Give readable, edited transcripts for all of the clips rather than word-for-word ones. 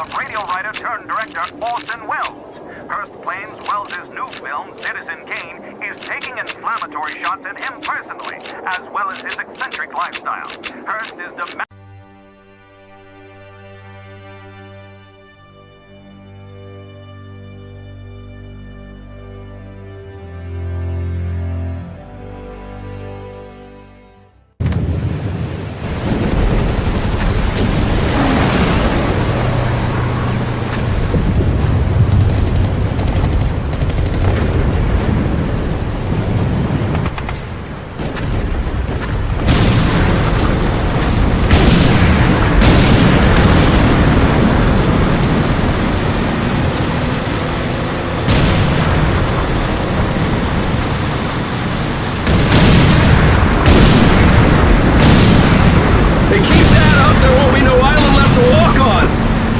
of radio writer turned director Orson Welles. Hearst claims Welles' new film, Citizen Kane, is taking inflammatory shots at him personally, as well as his eccentric lifestyle. Hearst is demanding.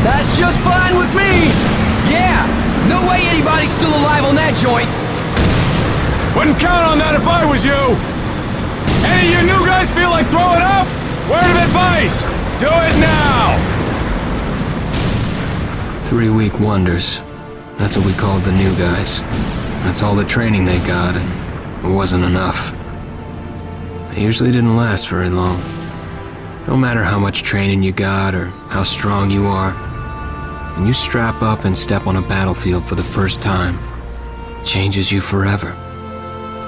That's just fine with me! Yeah! No way anybody's still alive on that joint! Wouldn't count on that if I was you! Any of you new guys feel like throwing up? Word of advice! Do it now! 3-week wonders. That's what we called the new guys. That's all the training they got, and it wasn't enough. They usually didn't last very long. No matter how much training you got or how strong you are, when you strap up and step on a battlefield for the first time, it changes you forever.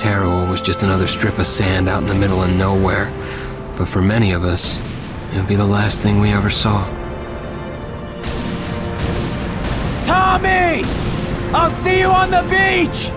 Terror was just another strip of sand out in the middle of nowhere, but for many of us, it would be the last thing we ever saw. Tommy! I'll see you on the beach!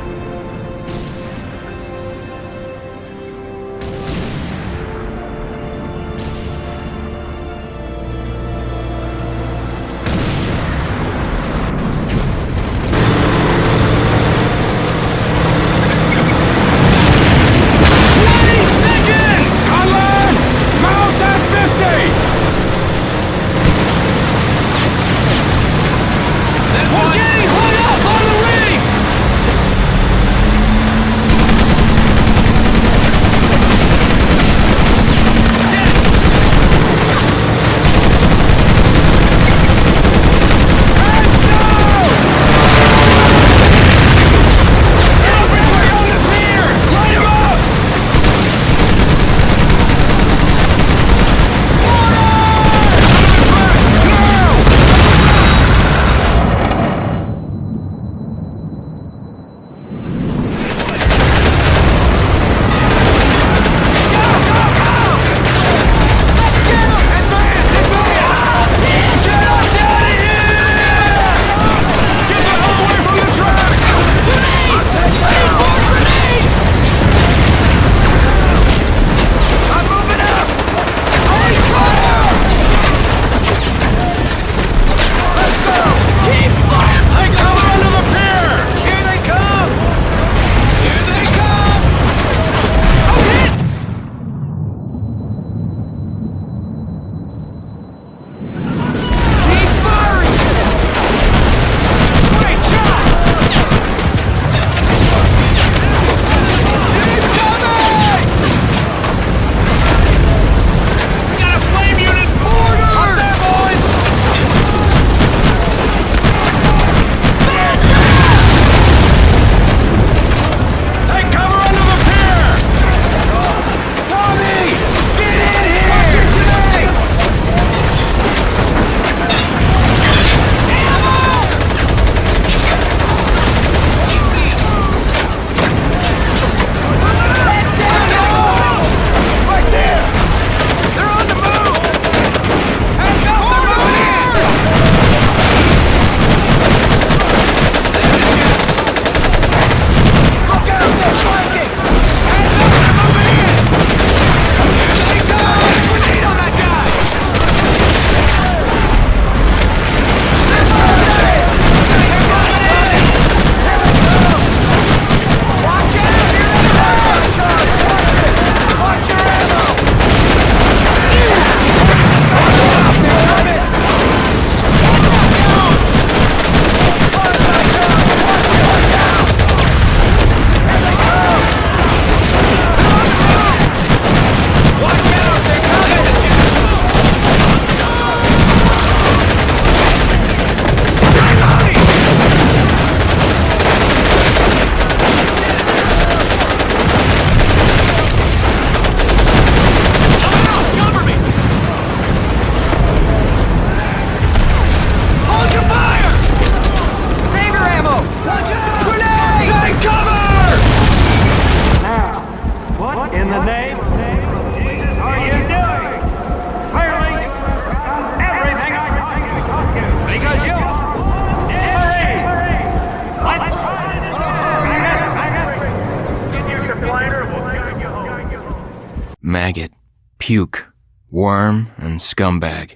maggot, puke, worm, and scumbag.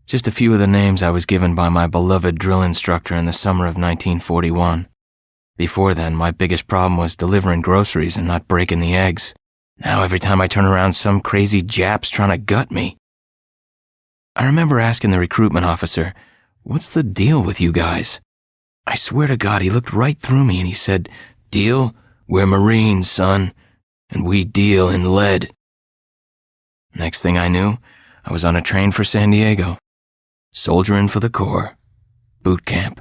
Just a few of the names I was given by my beloved drill instructor in the summer of 1941. Before then, my biggest problem was delivering groceries and not breaking the eggs. Now every time I turn around, some crazy Jap's trying to gut me. I remember asking the recruitment officer, "What's the deal with you guys?" I swear to God, he looked right through me and he said, "Deal? We're Marines, son, and we deal in lead." Next thing I knew, I was on a train for San Diego. Soldiering for the Corps. Boot camp.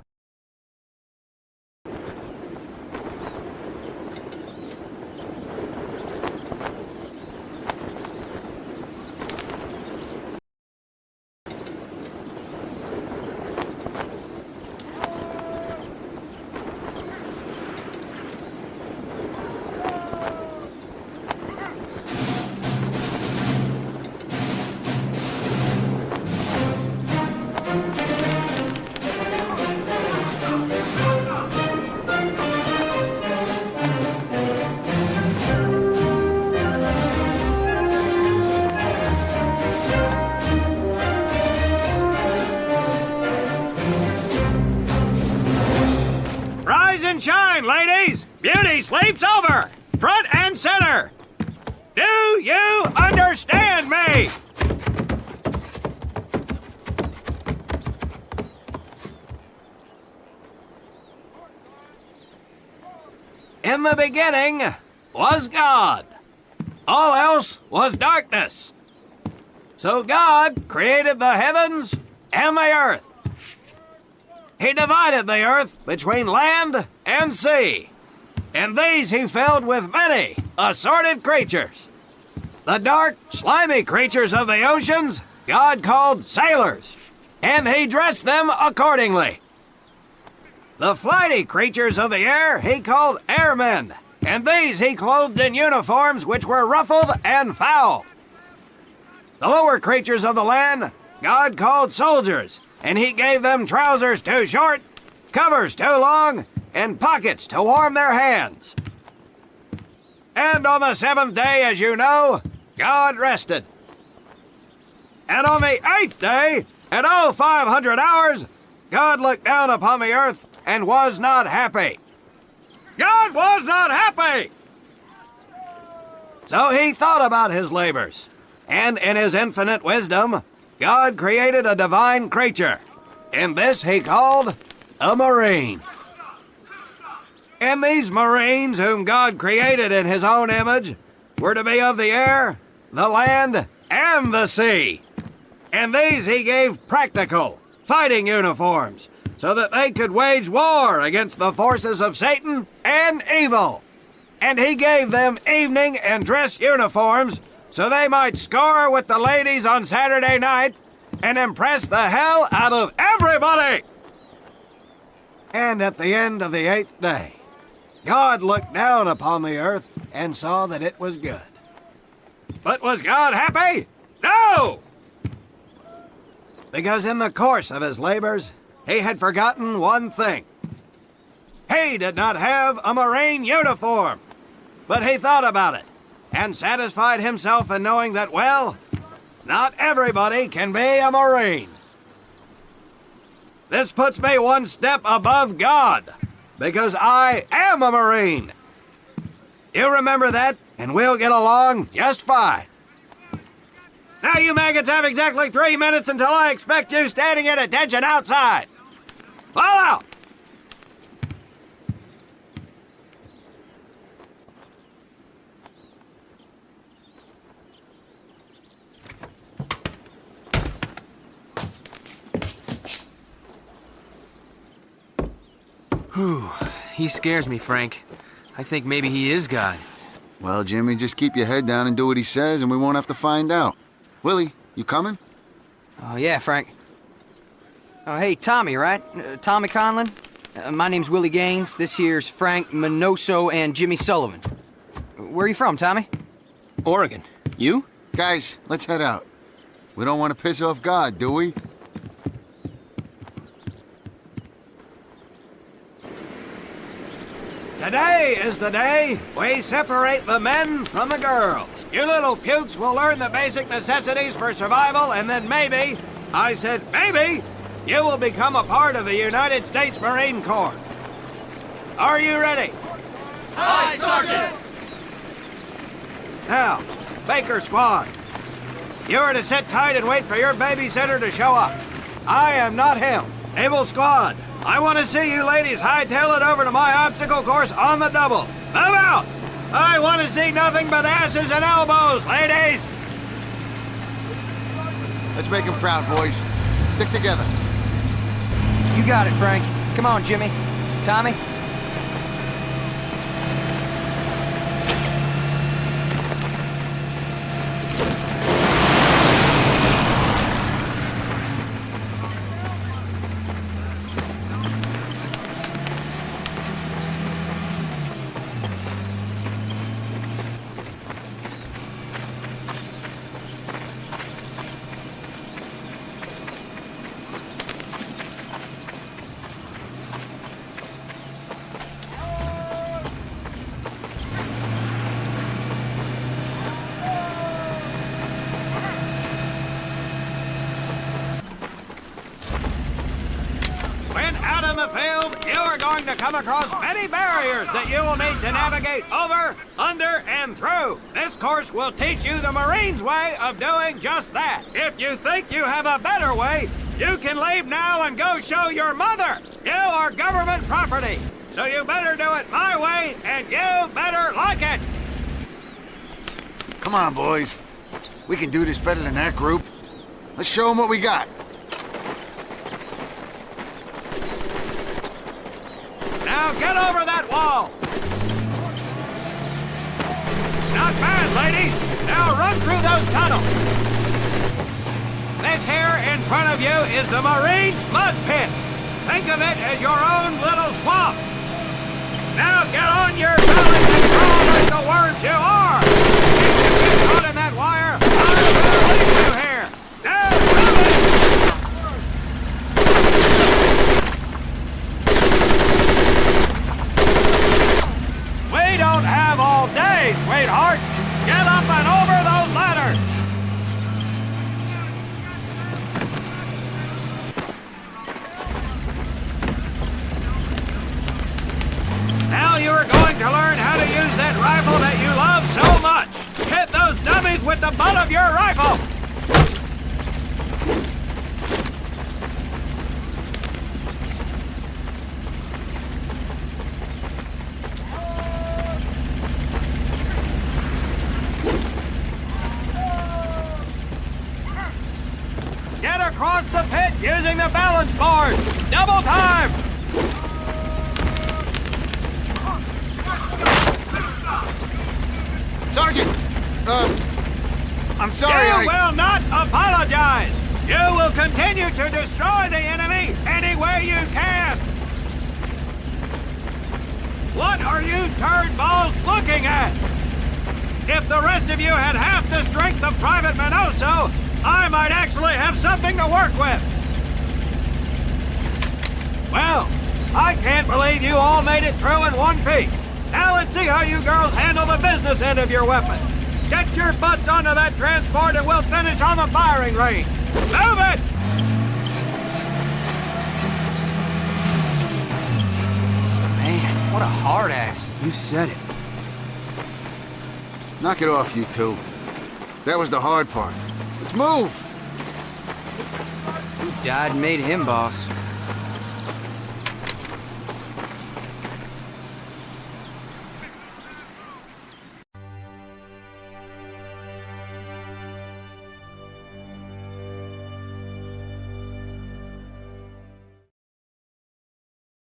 Shine, ladies! Beauty sleeps over! Front and center! Do you understand me? In the beginning was God. All else was darkness. So God created the heavens and the earth. He divided the earth between land and sea, and these he filled with many assorted creatures. The dark, slimy creatures of the oceans God called sailors, and he dressed them accordingly. The flighty creatures of the air he called airmen, and these he clothed in uniforms which were ruffled and foul. The lower creatures of the land God called soldiers, and he gave them trousers too short, covers too long, and pockets to warm their hands. And on the seventh day, as you know, God rested. And on the eighth day, at 0500 hours, God looked down upon the earth and was not happy. God was not happy! So he thought about his labors, and in his infinite wisdom, God created a divine creature, and this he called a Marine. And these Marines, whom God created in his own image, were to be of the air, the land, and the sea. And these he gave practical, fighting uniforms, so that they could wage war against the forces of Satan and evil. And he gave them evening and dress uniforms, so they might score with the ladies on Saturday night and impress the hell out of everybody. And at the end of the eighth day, God looked down upon the earth and saw that it was good. But was God happy? No! Because in the course of his labors, he had forgotten one thing. He did not have a Marine uniform, but he thought about it and satisfied himself in knowing that, well, not everybody can be a Marine. This puts me one step above God, because I am a Marine. You remember that, and we'll get along just fine. Now you maggots have exactly 3 minutes until I expect you standing at attention outside. Fall out! Whew. He scares me, Frank. I think maybe he is God. Well, Jimmy, just keep your head down and do what he says, and we won't have to find out. Willie, you coming? Oh, yeah, Frank. Oh, hey, Tommy, right? Tommy Conlon? My name's Willie Gaines. This here's Frank Minoso and Jimmy Sullivan. Where are you from, Tommy? Oregon. You? Guys, let's head out. We don't want to piss off God, do we? Today is the day we separate the men from the girls. You little pukes will learn the basic necessities for survival, and then maybe, I said maybe, you will become a part of the United States Marine Corps. Are you ready? Aye, Sergeant! Now, Baker Squad, you are to sit tight and wait for your babysitter to show up. I am not him. Able Squad, I want to see you ladies hightail it over to my obstacle course on the double. Move out! I want to see nothing but asses and elbows, ladies! Let's make him proud, boys. Stick together. You got it, Frank. Come on, Jimmy. Tommy? When out in the field, you are going to come across many barriers that you will need to navigate over, under, and through. This course will teach you the Marines' way of doing just that. If you think you have a better way, you can leave now and go show your mother. You are government property, so you better do it my way, and you better like it. Come on, boys. We can do this better than that group. Let's show them what we got. Now get over that wall! Not bad, ladies! Now run through those tunnels! This here in front of you is the Marines' mud pit! Think of it as your own little swamp! Now get on your bellies and crawl like the worms you are! If you get caught in that wire, I will leave you here! Now run it! We don't have all day, sweethearts! Get up and over those ladders! Now you are going to learn how to use that rifle that you love so much! Hit those dummies with the butt of your rifle! Get across the pit using the balance board! Double time! Sergeant! I'm sorry, You will not apologize! You will continue to destroy the enemy any way you can! What are you turd balls looking at? If the rest of you had half the strength of Private Minoso, I might actually have something to work with! Well, I can't believe you all made it through in one piece. Now let's see how you girls handle the business end of your weapon. Get your butts onto that transport and we'll finish on the firing range. Move it! Man, what a hard ass. You said it. Knock it off, you two. That was the hard part. Let's move! Who died and made him boss?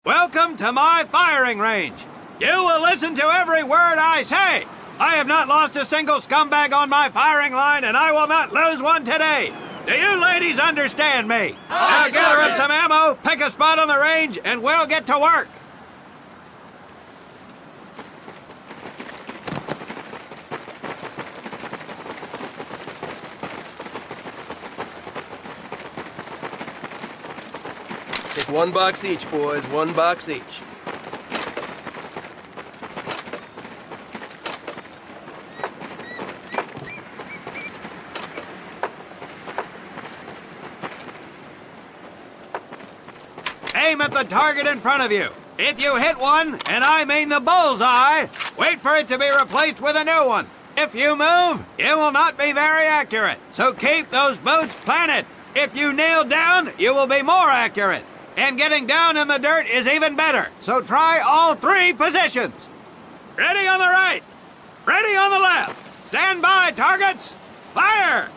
Welcome to my firing range. You will listen to every word I say. I have not lost a single scumbag on my firing line, and I will not lose one today. Do you ladies understand me? Now gather up some ammo, pick a spot on the range, and we'll get to work. Take 1 box each, boys. 1 box each. aim at the target in front of you. If you hit one, and I mean the bullseye, wait for it to be replaced with a new one. If you move, it will not be very accurate. So keep those boots planted. If you kneel down, you will be more accurate. And getting down in the dirt is even better. So try all 3 positions. Ready on the right. Ready on the left. Stand by, targets. Fire!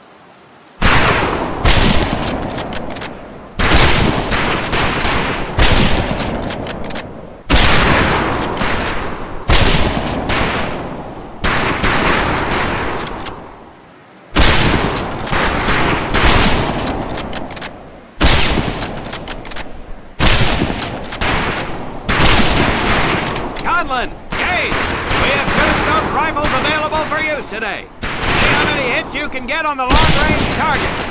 Conlon, Gates, we have 2 scoped rifles available for use today. See how many hits you can get on the long-range target.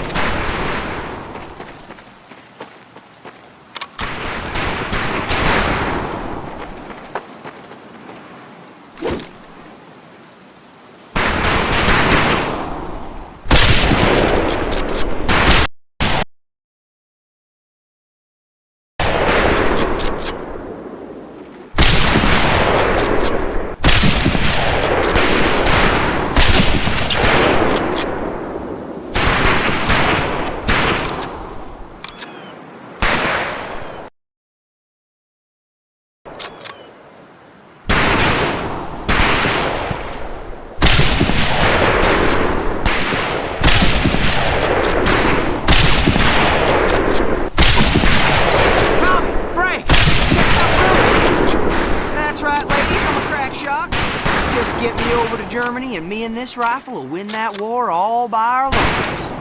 Germany, and me and this rifle will win that war all by our lonesome.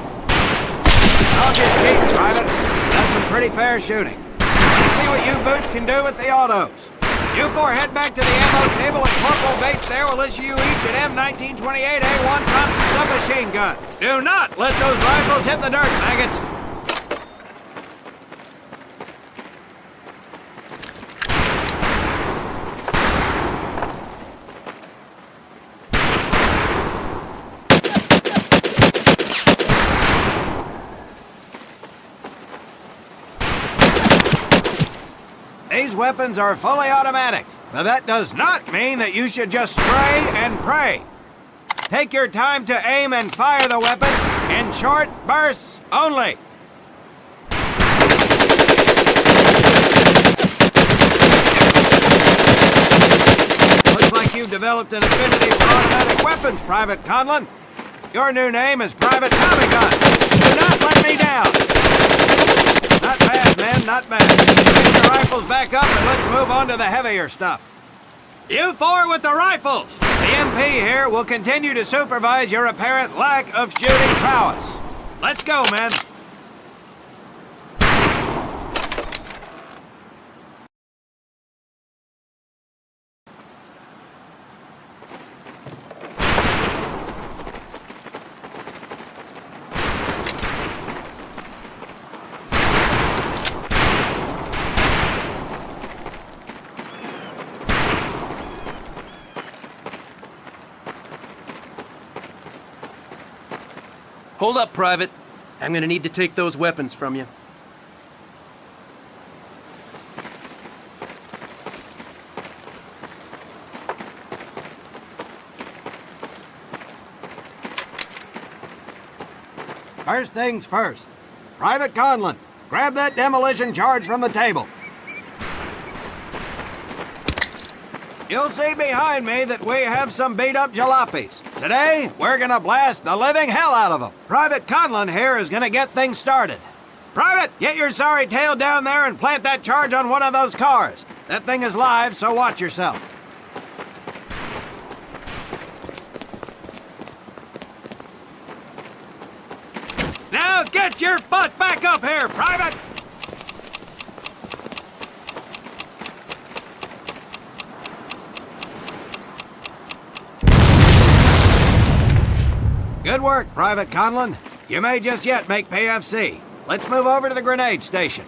I'll just cheat, Private. That's some pretty fair shooting. Let's see what you boots can do with the autos. You 4 head back to the ammo table, and Corporal Bates there will issue you each an M1928A1 Thompson submachine gun. Do not let those rifles hit the dirt, maggots. These weapons are fully automatic, but that does not mean that you should just spray and pray. Take your time to aim and fire the weapon in short bursts only. Looks like you've developed an affinity for automatic weapons, Private Conlon. Your new name is Private Tommy Gun. Do not let me down. Not bad, man, not bad. Get your rifles back up and let's move on to the heavier stuff. You 4 with the rifles! The MP here will continue to supervise your apparent lack of shooting prowess. Let's go, men. Hold up, Private. I'm gonna need to take those weapons from you. First things first. Private Conlon, grab that demolition charge from the table. You'll see behind me that we have some beat-up jalopies. Today, we're gonna blast the living hell out of them. Private Conlon here is gonna get things started. Private, get your sorry tail down there and plant that charge on one of those cars. That thing is live, so watch yourself. Now get your butt back up here, Private! Good work, Private Conlon. You may just yet make PFC. Let's move over to the grenade station.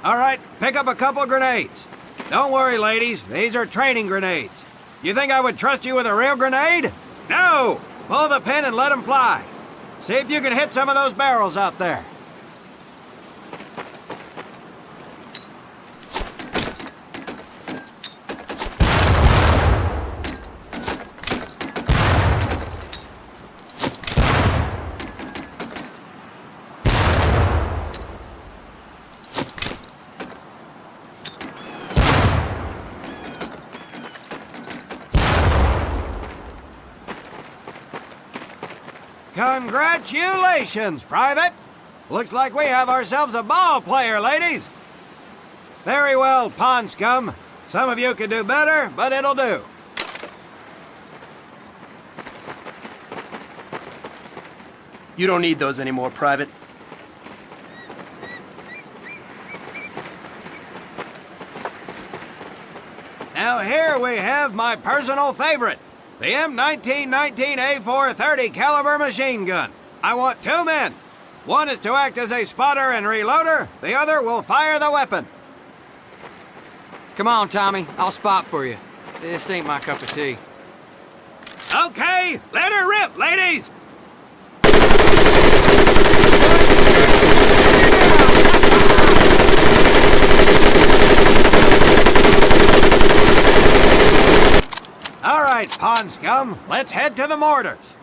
All right, pick up a couple grenades. Don't worry, ladies. These are training grenades. You think I would trust you with a real grenade? No! Pull the pin and let them fly. See if you can hit some of those barrels out there. Congratulations, Private! Looks like we have ourselves a ball player, ladies. Very well, pond scum. Some of you could do better, but it'll do. You don't need those anymore, Private. Now here we have my personal favorite, the M1919A430 caliber machine gun. I want 2 men. One is to act as a spotter and reloader. The other will fire the weapon. Come on, Tommy. I'll spot for you. This ain't my cup of tea. Okay, let her rip, ladies! All right, pond scum, let's head to the mortars.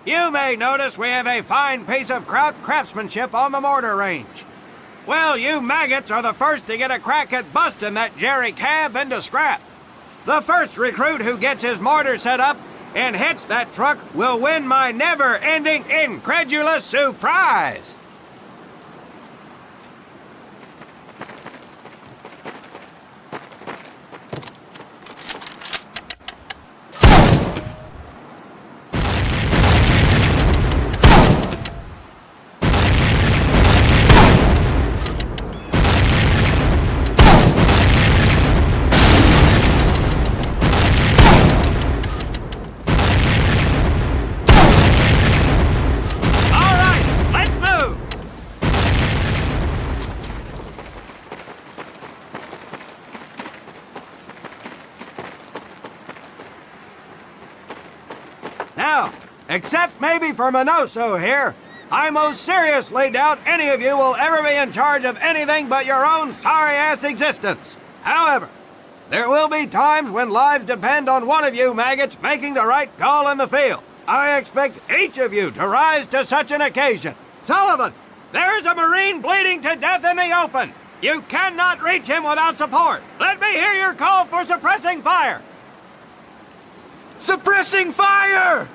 You may notice we have a fine piece of kraut craftsmanship on the mortar range. Well, you maggots are the first to get a crack at busting that jerry cab into scrap. The first recruit who gets his mortar set up and hits that truck will win my never-ending incredulous surprise. Now, except maybe for Minoso here, I most seriously doubt any of you will ever be in charge of anything but your own sorry-ass existence. However, there will be times when lives depend on one of you maggots making the right call in the field. I expect each of you to rise to such an occasion. Sullivan, there is a Marine bleeding to death in the open. You cannot reach him without support. Let me hear your call for suppressing fire. Suppressing fire!